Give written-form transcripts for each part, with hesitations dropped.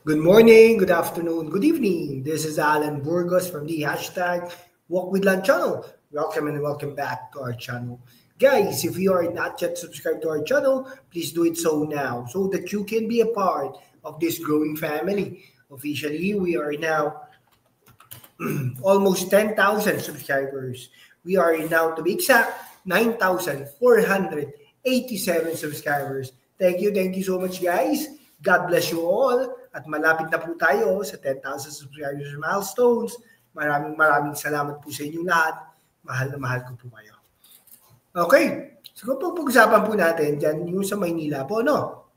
Good morning, good afternoon, good evening. This is Alan Burgos from the hashtag Walk with Land channel. Welcome and welcome back to our channel. Guys, if you are not yet subscribed to our channel, please do it so now so that you can be a part of this growing family. Officially, we are now almost 10,000 subscribers. We are now, to be exact, 9,487 subscribers. Thank you so much guys. God bless you all. At malapit na po tayo sa 10,000 subscribers milestones. Maraming salamat po sa inyong lahat. Mahal na mahal ko po kayo. Okay, siguro po pag-usapan po natin dyan yung sa Maynila po, no?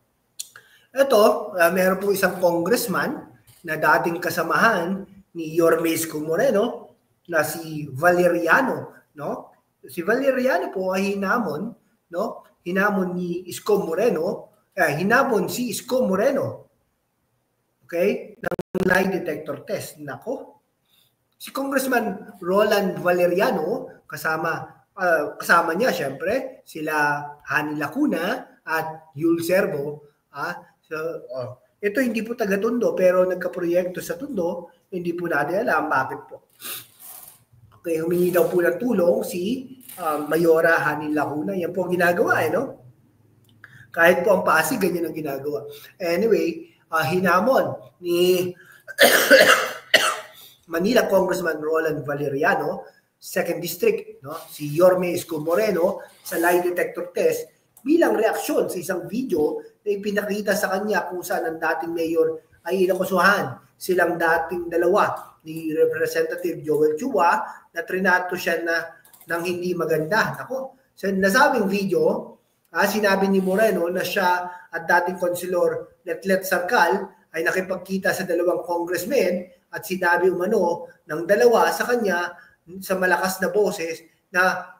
Ito, meron po isang congressman na dating kasamahan ni Yorme Isko Moreno na si Valeriano, no? Si Valeriano po ay hinamon, no? Hinamon ni Isko Moreno, hinamon si Isko Moreno. Okay? Ng lie detector test. Nako. Si Congressman Roland Valeriano kasama niya syempre sila Hani Lacuna at Yul Servo, ito hindi po taga Tondo pero nagka-proyekto sa Tondo. Hindi po natin alam bakit po. Okay, humingi daw po ng tulong si Mayora Hani Lacuna. Yan po ang ginagawa, no? Kahit po ang Pasig, ganyan ang ginagawa. Anyway, hinamon ni Manila Congressman Roland Valeriano, 2nd District, no? Si Yorme Isko Moreno sa lie detector test bilang reaksyon sa isang video na ipinakita sa kanya kung saan ang dating mayor ay inakusuhan. Silang dating dalawa ni Representative Joel Chua na trinato siya ng hindi maganda. Ako, sa nasabing video, sinabi ni Moreno na siya at dating konselor Letlet Sarkal ay nakipagkita sa dalawang congressmen at sinabi umano ng dalawa sa kanya sa malakas na boses na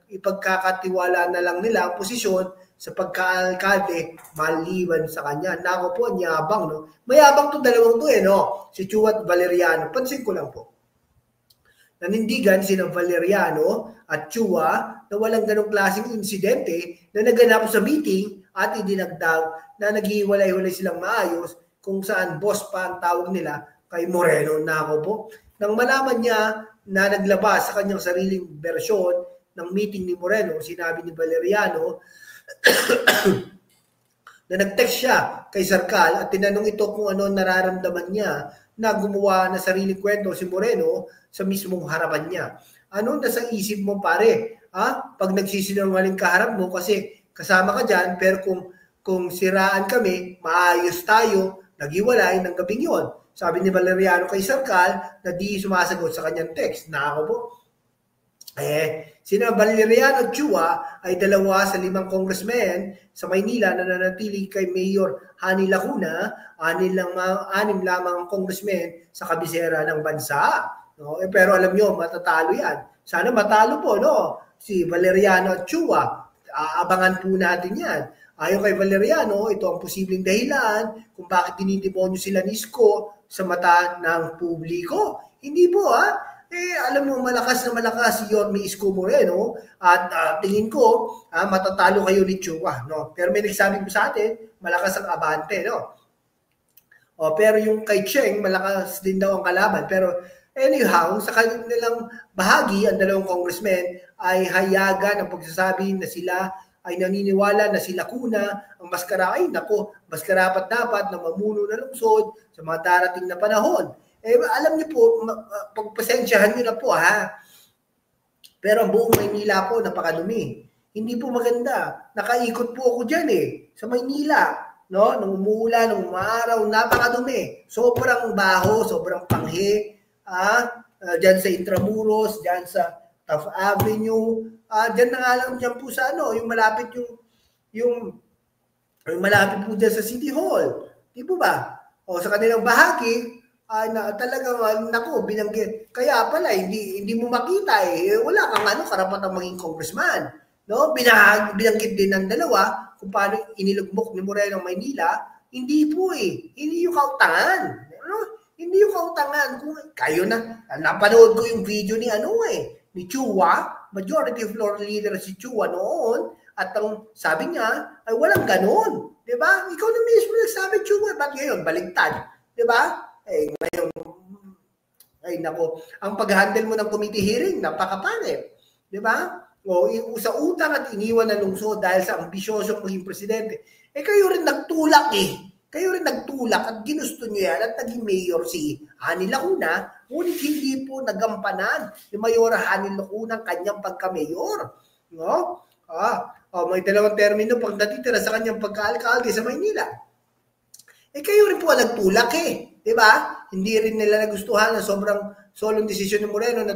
ipagkakatiwala na lang nila ang posisyon sa pagka-alkalde maliban sa kanya. Nako po, yabang, no? Mayabang to dalawang to, no? Si Chua at Valeriano. Pansin ko lang po. Nanindigan sina Valeriano at Chua na walang ganong klaseng insidente na naganap sa meeting at idinagdag na naghiwalay-hulay silang maayos kung saan boss pa ang tawag nila kay Moreno. Nako po. Nang malaman niya na naglabas sa kanyang sariling bersyon ng meeting ni Moreno, sinabi ni Valeriano na nag-text siya kay Sarkal at tinanong ito kung ano nararamdaman niya na gumawa na sariling kwento si Moreno sa mismong harapan niya. Ano nasa isip mo, pare? Pag nagsisinungaling kaharap mo kasi kasama ka dyan, pero kung siraan kami, maayos tayo, naghiwalay ng gabing yun. Sabi ni Valeriano kay Sarkal na di sumasagot sa kanyang text. Nako po. Sina Valeriano at Chua ay dalawa sa 5 congressmen sa Maynila na nanatili kay Mayor Hani Lacuna, 6 lamang ang congressmen sa kabisera ng bansa. No? Pero alam nyo, matatalo yan. Sana matalo po, no? Si Valeriano at Chua. Aabangan po natin yan. Ayon kay Valeriano, ito ang posibleng dahilan kung bakit dinidemonyo sila ni Isko sa mata ng publiko. Hindi po, alam mo, malakas na malakas si Yorme Isko Moreno at tingin ko matatalo kayo ni Chua, no? Pero may nagsabi po sa atin, malakas ang Abante, no? Pero yung kay Cheng, malakas din daw ang kalaban. Pero anyhow, sa kanilang bahagi, ang dalawang congressmen ay hayagan ang pagsasabi na sila ay naniniwala na si Lacuna ang mas karapat dapat na mamuno ng lungsod sa mga darating na panahon. Alam niyo po, pagpasensyahan niyo na po, Pero ang buong Maynila po, napakadumi. Hindi po maganda. Nakaikot po ako dyan, sa Maynila. No? Nung umuulan, nung umaaraw, napakadumi. Sobrang baho, sobrang panghi. Dyan sa Intramuros, dyan sa Taft Avenue. Dyan na nga lang dyan po sa yung malapit yung malapit po dyan sa City Hall. Di po ba? Sa kanilang bahagi, na talagang binanggit. Kaya pala hindi mo makita wala kang karapatang maging congressman, no? Binanggit din ng dalawa kung paano inilugmok ni Moreno ang Maynila. Hindi po hindi yung kautangan, no? Hindi yung kautangan. Kung kayo napanood ko yung video ni ni Chua, majority floor leader si Chua noon, at ang sabi niya ay walang ganon. Diba? Ikaw na mismo nagsabi sabi Chua, ba't ngayon? Baligtad. Di ba? Eh, ngayon, ay nako, ang pag-handle mo ng committee hearing, napakapangit. Di ba? O sa utang at iniwan na lungsod dahil sa ambisyosong maging presidente. Eh kayo rin nagtulak eh. Kayo rin nagtulak at ginusto nyo yan at naging mayor si Hani Lacuna, ngunit hindi po nagampanan ni Mayor Hani Lacuna ang kanyang pagka-mayor. No? May 2 termino pag natitira sa kanyang pagka-alkalde sa Maynila. Eh kayo rin po nagtulak eh. Di ba? Hindi rin nila nagustuhan na sobrang solong desisyon ni Moreno na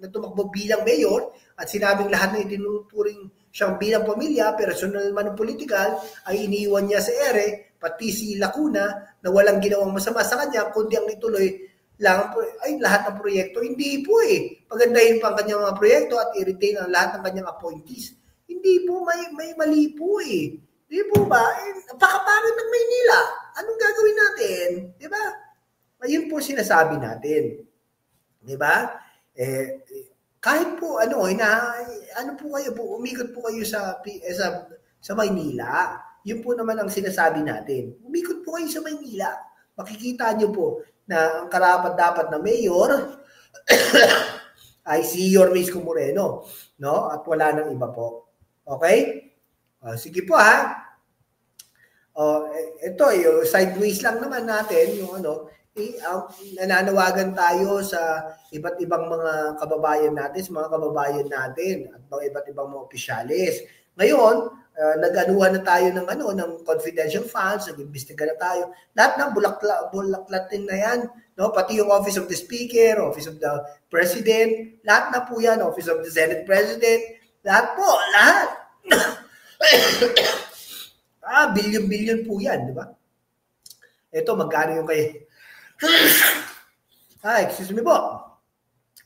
tumakbo bilang mayor at sinabing lahat na itinuturing siyang bilang pamilya, personal man o political, ay iniwan niya sa ere, pati si Lacuna na walang ginawang masama sa kanya, kundi ang ituloy lang ay lahat ng proyekto. Hindi po eh. Pagandahin pa ang kanyang mga proyekto at i-retain ang lahat ng kanyang appointees. Hindi po, may mali po eh. Di po ba? Napakapangit ng Maynila. Anong gagawin natin? Di ba? Ayun po sinasabi natin. Di ba? Kahit po ano po kayo po, umikot po kayo sa Maynila. Yun po naman ang sinasabi natin. Umikot po kayo sa Maynila. Makikita nyo po na ang karapat-dapat na mayor ay si Yorme Moreno, no? At wala nang iba po. Okay? Sige po ha. Ito yung sideways lang naman natin yung nananawagan tayo sa iba't ibang mga kababayan natin, sa mga kababayan natin at iba't ibang mga opisyalis. Ngayon, nag-anuhan na tayo ng confidential funds, nag-imbestiga na tayo. Lahat ng bulaklatin na yan, no? Pati yung Office of the Speaker, Office of the President, lahat na po yan, Office of the Senate President, lahat po, lahat. Billion-billion po yan, di ba? Ito, magkano yung kay... excuse me po.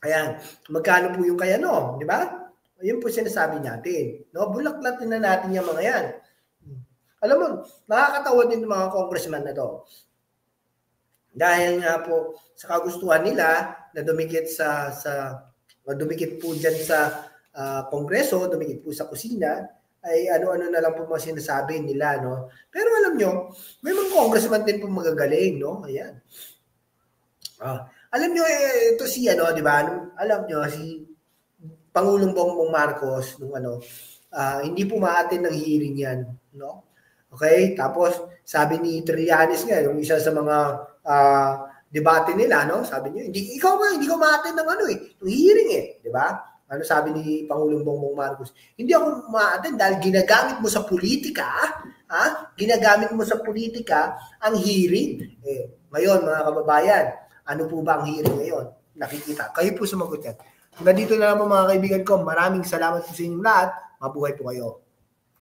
Ayan, magkano po yung kay di ba? Ayun po sinasabi natin. No? Bulaklatin na natin yung mga yan. Alam mo, nakakatawa din ng mga congressman na to. Dahil nga po sa kagustuhan nila na dumikit dumikit po dyan sa kongreso, dumikit po sa kusina, ay ano-ano na lang po mga sinasabi nila, no? Pero alam nyo, may mga congressman din po magagaling, no? Ayan. Alam nyo, ito si, di ba? Alam nyo, si Pangulong Bongbong Marcos, hindi po ma-attend ng hearing yan, no? Okay? Tapos, sabi ni Trillanes nga, yung isa sa mga debate nila, no? Sabi niyo, hindi ko ma-attend ng yung hearing di ba? Ano sabi ni Pangulong Bongbong Marcos? Hindi ako ma-attend dahil ginagamit mo sa politika, ginagamit mo sa politika ang hearing. Ngayon, mga kababayan, ano po ba ang hearing ngayon? Nakikita. Kayo po sumagot yan. Hanggang dito na lang po mga kaibigan ko. Maraming salamat po sa inyong lahat. Mabuhay po kayo.